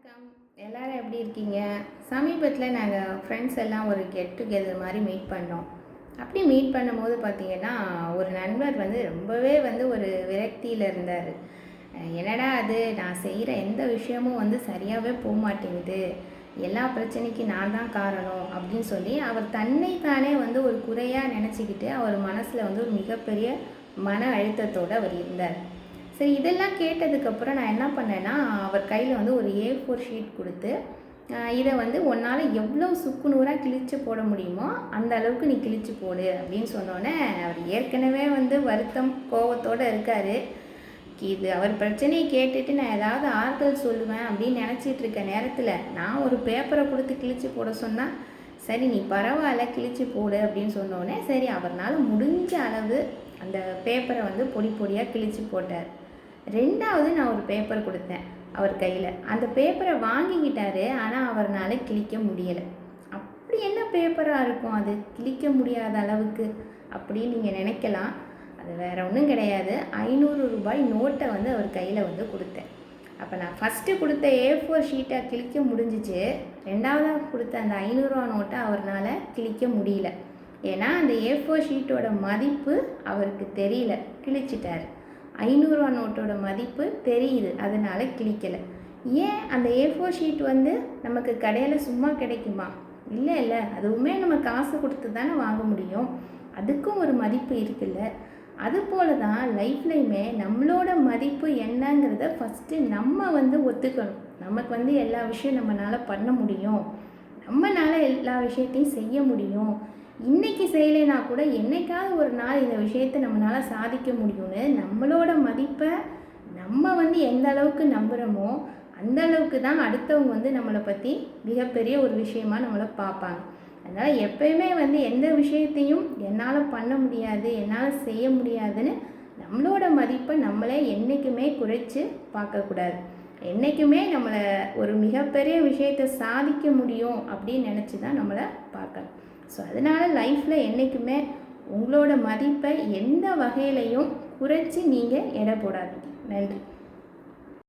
வணக்கம். எல்லாரும் எப்படி இருக்கீங்க? சமீபத்தில் நாங்கள் ஃப்ரெண்ட்ஸ் எல்லாம் ஒரு கெட் டுகெதர் மாதிரி மீட் பண்ணோம். அப்படி மீட் பண்ணும்போது பார்த்தீங்கன்னா, ஒரு நண்பர் ரொம்பவே ஒரு விரக்தியில் இருந்தார். என்னடா அது, நான் செய்கிற எந்த விஷயமும் சரியாகவே போக மாட்டேங்குது, எல்லா பிரச்சனைக்கும் நான் தான் காரணம் அப்படின்னு சொல்லி அவர் தன்னைத்தானே ஒரு குறையாக நினச்சிக்கிட்டு அவர் மனசில் ஒரு மிகப்பெரிய மன அழுத்தத்தோடு அவர் இருந்தார். சரி, இதெல்லாம் கேட்டதுக்கப்புறம் நான் என்ன பண்ணேன்னா, அவர் கையில் ஒரு A4 ஷீட் கொடுத்து, இதை உன்னால் எவ்வளோ சுக்குநூறாக கிழிச்சு போட முடியுமோ அந்த அளவுக்கு நீ கிழிச்சு போடு அப்படின்னு சொன்னோன்னே, அவர் ஏற்கனவே வருத்தம் கோபத்தோடு இருக்கார். இது அவர் பிரச்சனையை கேட்டுட்டு நான் ஏதாவது ஆறுதல் சொல்லுவேன் அப்படின்னு நினச்சிட்டு இருக்க நேரத்தில் நான் ஒரு பேப்பரை கொடுத்து கிழிச்சு போட சொன்னால், சரி நீ பரவாயில்ல கிழிச்சு போடு அப்படின்னு சொன்னோடனே, சரி அவர்னால் முடிஞ்ச அளவு அந்த பேப்பரை பொடி பொடியாக கிழிச்சு போட்டார். ரெண்டாவது நான் ஒரு பேப்பர் கொடுத்தேன் அவர் கையில். அந்த பேப்பரை வாங்கிக்கிட்டாரு, ஆனால் அவர்னால கிழிக்க முடியலை. அப்படி என்ன பேப்பராக இருக்கும் அது கிழிக்க முடியாத அளவுக்கு அப்படின்னு நீங்கள் நினைக்கலாம். அது வேறு ஒன்றும் கிடையாது. 500 ரூபாய் நோட்டை அவர் கையில் கொடுத்தேன். அப்போ நான் ஃபஸ்ட்டு கொடுத்த A4 ஷீட்டை கிழிக்க முடிஞ்சிச்சு. ரெண்டாவதாக கொடுத்த அந்த 500 ரூபா நோட்டை அவர்னால் கிழிக்க முடியல. ஏன்னா அந்த A4 ஷீட்டோட மதிப்பு அவருக்கு தெரியல, கிழிச்சிட்டார். 500 ரூபா நோட்டோட மதிப்பு தெரியுது, அதனால் கிழிக்கலை. ஏன் அந்த A4 ஷீட் நமக்கு கடையில் சும்மா கிடைக்குமா? இல்லை, அதுவுமே நம்ம காசு கொடுத்து தானே வாங்க முடியும். அதுக்கும் ஒரு மதிப்பு இருக்குல்ல. அதுபோல தான் லைஃப்லையுமே நம்மளோட மதிப்பு என்னங்கிறத ஃபஸ்ட்டு நம்ம ஒத்துக்கணும். நமக்கு எல்லா விஷயம் நம்மளால் பண்ண முடியும், நம்மளால் எல்லா விஷயத்தையும் செய்ய முடியும். இன்றைக்கி செய்யலைனா கூட என்றைக்காவது ஒரு நாள் இந்த விஷயத்தை நம்மளால் சாதிக்க முடியும்னு நம்மளோட மதிப்பை நம்ம எந்த அளவுக்கு நம்புகிறோமோ அந்த அளவுக்கு தான் அடுத்தவங்க நம்மளை பற்றி மிகப்பெரிய ஒரு விஷயமா நம்மளை பார்ப்பாங்க. அதனால் எப்பயுமே எந்த விஷயத்தையும் என்னால் பண்ண முடியாது, என்னால் செய்ய முடியாதுன்னு நம்மளோட மதிப்பை நம்மளே என்றைக்குமே குறைச்சி பார்க்கக்கூடாது. என்றைக்குமே நம்மளை ஒரு மிகப்பெரிய விஷயத்தை சாதிக்க முடியும் அப்படின்னு நினச்சி தான் நம்மளை பார்க்கணும். ஸோ அதனால் லைஃப்பில் என்றைக்குமே உங்களோட மதிப்பை எந்த வகையிலையும் குறைச்சி நீங்கள் எடை போடாதீங்க. நன்றி.